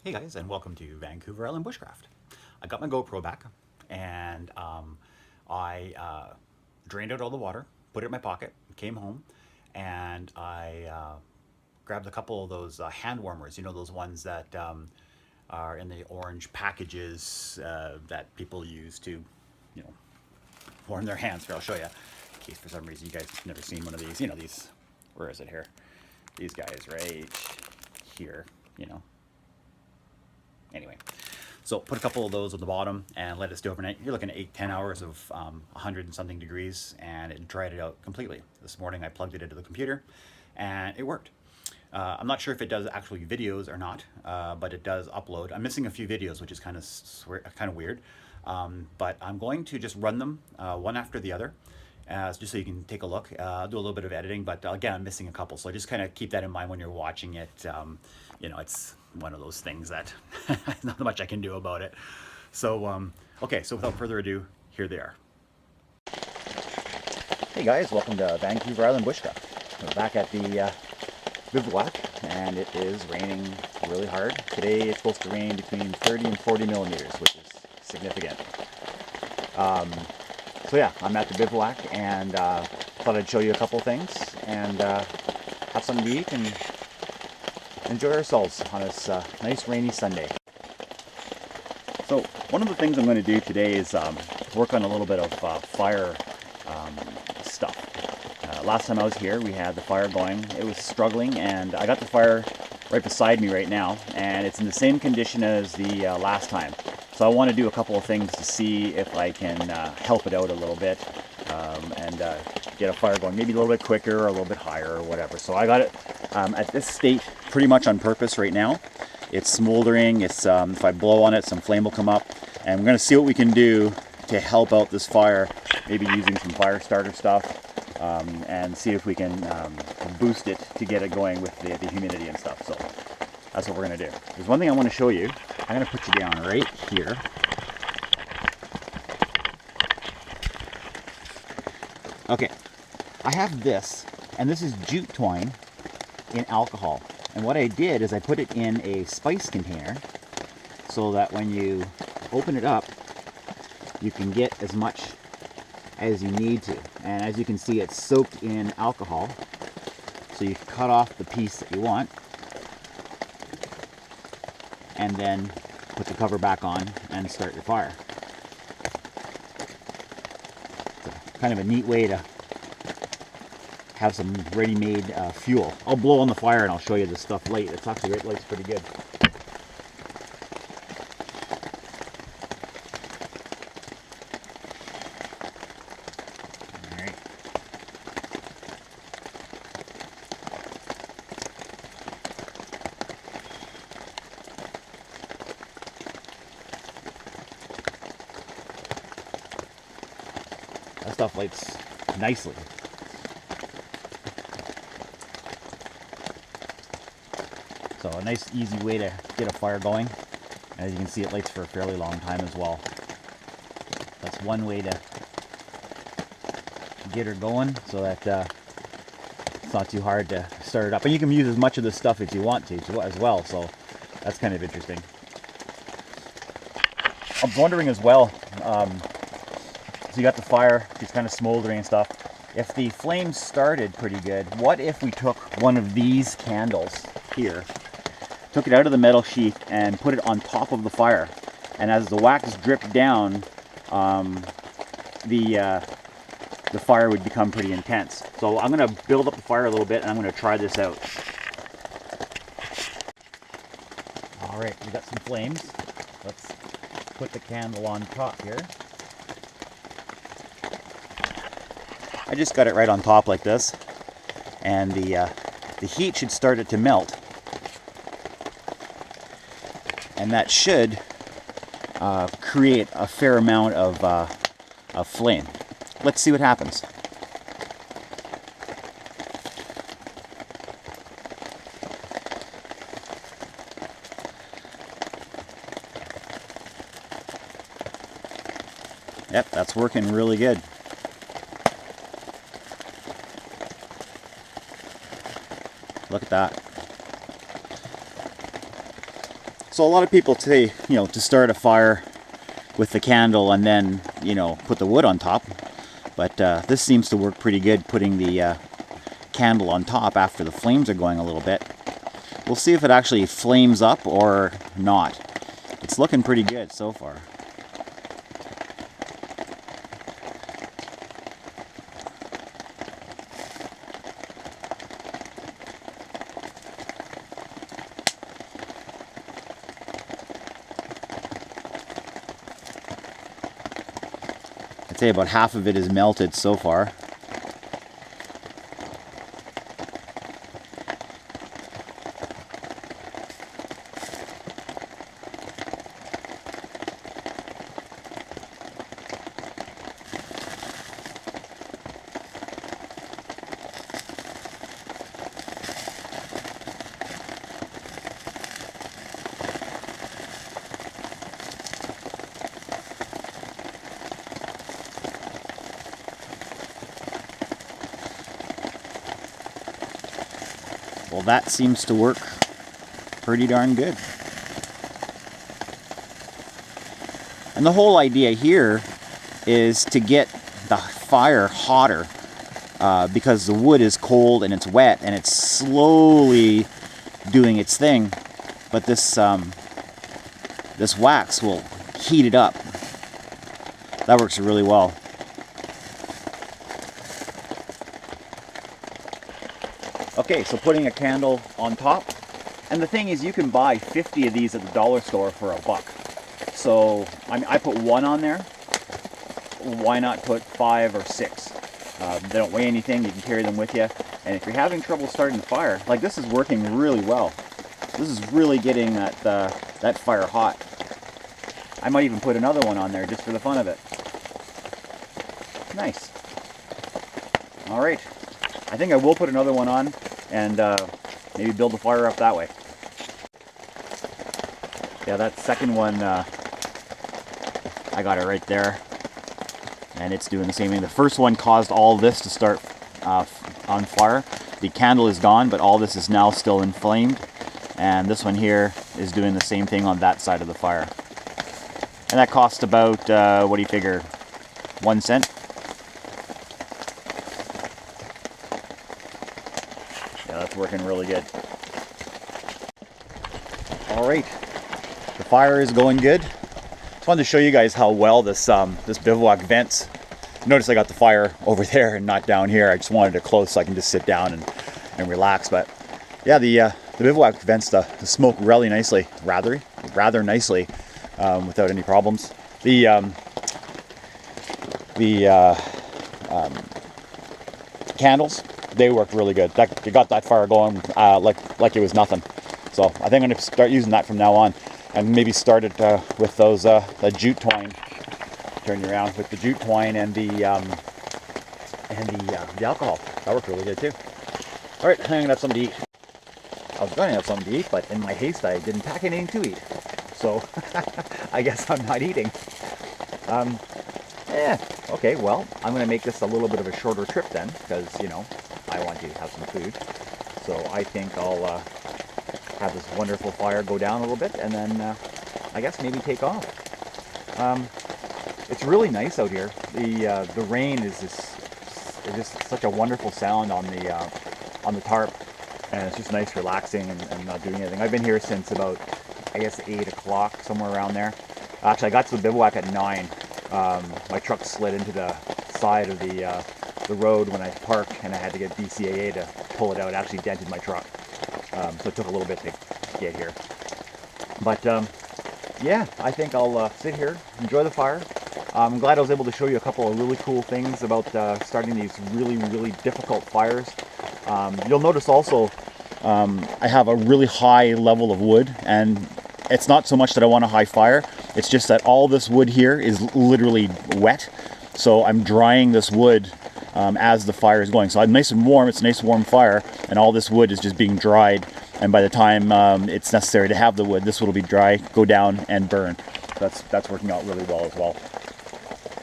Hey guys, and welcome to Vancouver Island Bushcraft. I got my GoPro back, and I drained out all the water, put it in my pocket, came home, and I grabbed a couple of those hand warmers. You know, those ones that are in the orange packages that people use to, you know, warm their hands. Here, I'll show you, in case for some reason you guys have never seen one of these. You know, these, where is it here? These guys right here, you know. Anyway, so put a couple of those on the bottom and let it stay overnight. You're looking at 8-10 hours of 100 and something degrees, and it dried it out completely. This morning I plugged it into the computer and it worked. I'm not sure if it does actually videos or not, but it does upload. I'm missing a few videos, which is kind of weird, but I'm going to just run them one after the other. Just so you can take a look. I'll do a little bit of editing, but again, I'm missing a couple, so just kind of keep that in mind when you're watching it. You know, it's one of those things that not much I can do about it. So, okay, so without further ado, here they are. Hey guys, welcome to Vancouver Island Bushcraft. We're back at the bivouac, and it is raining really hard. Today it's supposed to rain between 30 and 40 millimeters, which is significant. So yeah, I'm at the bivouac, and thought I'd show you a couple things and have something to eat and enjoy ourselves on this nice rainy Sunday. So one of the things I'm going to do today is work on a little bit of fire stuff. Last time I was here, we had the fire going. It was struggling, and I got the fire right beside me right now, and it's in the same condition as the last time. So I want to do a couple of things to see if I can help it out a little bit and get a fire going maybe a little bit quicker or a little bit higher or whatever. So I got it at this state pretty much on purpose right now. It's smoldering. It's if I blow on it, some flame will come up, and we're going to see what we can do to help out this fire, maybe using some fire starter stuff, and see if we can boost it to get it going with the humidity and stuff. So that's what we're going to do. There's one thing I want to show you. I'm going to put you down right here. Okay, I have this, and this is jute twine in alcohol. And what I did is I put it in a spice container so that when you open it up, you can get as much as you need to. And as you can see, it's soaked in alcohol. So you cut off the piece that you want, and then put the cover back on and start your fire. It's kind of a neat way to have some ready-made fuel. I'll blow on the fire and I'll show you the stuff late. It's actually, it lights pretty good. All right. That stuff lights nicely. So a nice easy way to get a fire going. As you can see, it lights for a fairly long time as well. That's one way to get her going so that it's not too hard to start it up. And you can use as much of this stuff as you want to as well, so that's kind of interesting. I was wondering as well, so you got the fire, it's kind of smoldering and stuff. If the flames started pretty good, what if we took one of these candles here, took it out of the metal sheath and put it on top of the fire, and as the wax dripped down, the fire would become pretty intense. So I'm going to build up the fire a little bit, and I'm going to try this out. All right, we got some flames. Let's put the candle on top here. I just got it right on top like this, and the heat should start it to melt. And that should create a fair amount of flame. Let's see what happens. Yep, that's working really good. Look at that. So a lot of people say, to start a fire with the candle and then, put the wood on top. But this seems to work pretty good, putting the candle on top after the flames are going a little bit. We'll see if it actually flames up or not. It's looking pretty good so far. I'd say about half of it is melted so far. Well, that seems to work pretty darn good. And the whole idea here is to get the fire hotter because the wood is cold and it's wet and it's slowly doing its thing. But this this wax will heat it up. That works really well. Okay, so putting a candle on top, and the thing is you can buy 50 of these at the dollar store for $1. So I put one on there. Why not put 5 or 6? They don't weigh anything, you can carry them with you. And if you're having trouble starting the fire, like this is working really well. This is really getting that fire hot. I might even put another one on there just for the fun of it. Nice. All right, I think I will put another one on and maybe build the fire up that way. Yeah, that second one, I got it right there, and it's doing the same thing. The first one caused all this to start on fire. The candle is gone, but all this is now still inflamed, and this one here is doing the same thing on that side of the fire. And that cost about, what do you figure, 1 cent? Yeah, that's working really good. All right, the fire is going good. Just wanted to show you guys how well this this bivouac vents. Notice I got the fire over there and not down here. I just wanted it close so I can just sit down and relax. But yeah, the bivouac vents the smoke really nicely, rather nicely, without any problems. The candles, they worked really good. They got that fire going like it was nothing. So I think I'm going to start using that from now on, and maybe start it with those the jute twine. Turn you around with the jute twine and the alcohol. That worked really good too. All right, I'm going to have something to eat. I was going to have something to eat, but in my haste, I didn't pack anything to eat. So I guess I'm not eating. Okay, well, I'm going to make this a little bit of a shorter trip then, because, you know, I want to have some food. So I think I'll have this wonderful fire go down a little bit, and then I guess maybe take off. It's really nice out here. The rain is just such a wonderful sound on the tarp, and it's just nice, relaxing, and not doing anything. I've been here since about, I guess, 8 o'clock, somewhere around there. Actually, I got to the bivouac at 9. My truck slid into the side of the road when I parked, and I had to get BCAA to pull it out. It actually dented my truck, so it took a little bit to get here. But yeah, I think I'll sit here, enjoy the fire. I'm glad I was able to show you a couple of really cool things about starting these really, really difficult fires. You'll notice also I have a really high level of wood, and it's not so much that I want a high fire, it's just that all this wood here is literally wet. So I'm drying this wood as the fire is going. So I'm nice and warm, it's a nice warm fire, and all this wood is just being dried. And by the time it's necessary to have the wood, this wood will be dry, go down, and burn. That's working out really well as well.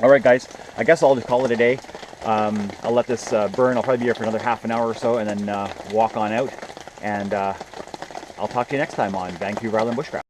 All right, guys, I guess I'll just call it a day. I'll let this burn. I'll probably be here for another half an hour or so, and then walk on out. And I'll talk to you next time on Vancouver Island Bushcraft.